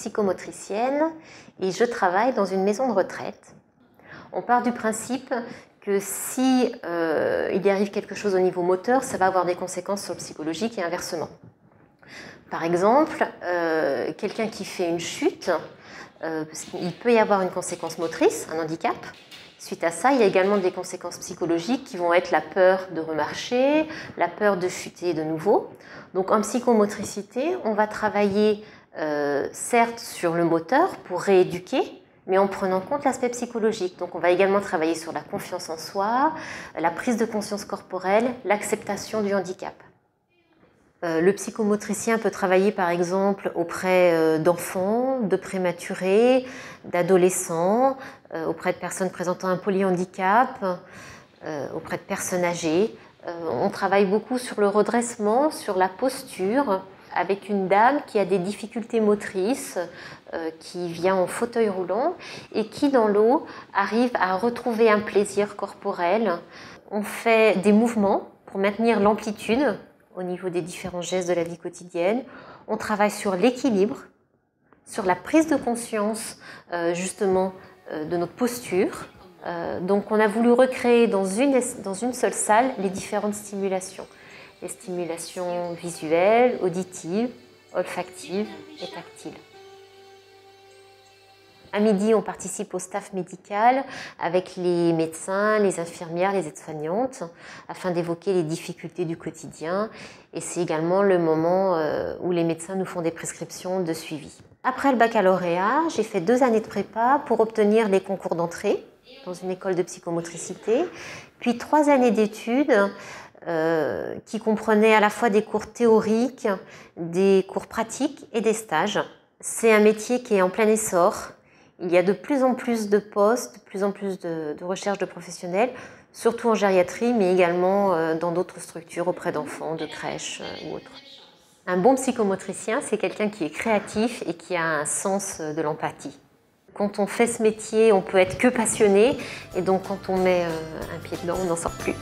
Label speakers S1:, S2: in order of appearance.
S1: psychomotricienne et je travaille dans une maison de retraite. On part du principe que si il y arrive quelque chose au niveau moteur, ça va avoir des conséquences sur le psychologique et inversement. Par exemple, quelqu'un qui fait une chute, il peut y avoir une conséquence motrice, un handicap. Suite à ça, il y a également des conséquences psychologiques qui vont être la peur de remarcher, la peur de chuter de nouveau. Donc en psychomotricité, on va travailler certes sur le moteur pour rééduquer, mais en prenant en compte l'aspect psychologique. Donc on va également travailler sur la confiance en soi, la prise de conscience corporelle, l'acceptation du handicap. Le psychomotricien peut travailler par exemple auprès d'enfants, de prématurés, d'adolescents, auprès de personnes présentant un polyhandicap, auprès de personnes âgées. On travaille beaucoup sur le redressement, sur la posture, avec une dame qui a des difficultés motrices, qui vient en fauteuil roulant et qui dans l'eau arrive à retrouver un plaisir corporel. On fait des mouvements pour maintenir l'amplitude au niveau des différents gestes de la vie quotidienne. On travaille sur l'équilibre, sur la prise de conscience justement de notre posture. Donc on a voulu recréer dans une seule salle les différentes stimulations. Les stimulations visuelles, auditives, olfactives et tactiles. À midi, on participe au staff médical avec les médecins, les infirmières, les aides-soignantes, afin d'évoquer les difficultés du quotidien. Et c'est également le moment où les médecins nous font des prescriptions de suivi. Après le baccalauréat, j'ai fait 2 années de prépa pour obtenir les concours d'entrée dans une école de psychomotricité, puis 3 années d'études qui comprenaient à la fois des cours théoriques, des cours pratiques et des stages. C'est un métier qui est en plein essor. Il y a de plus en plus de postes, de plus en plus de recherche de professionnels, surtout en gériatrie, mais également dans d'autres structures auprès d'enfants, de crèches ou autres. Un bon psychomotricien, c'est quelqu'un qui est créatif et qui a un sens de l'empathie. Quand on fait ce métier, on peut être que passionné, et donc quand on met un pied dedans, on n'en sort plus.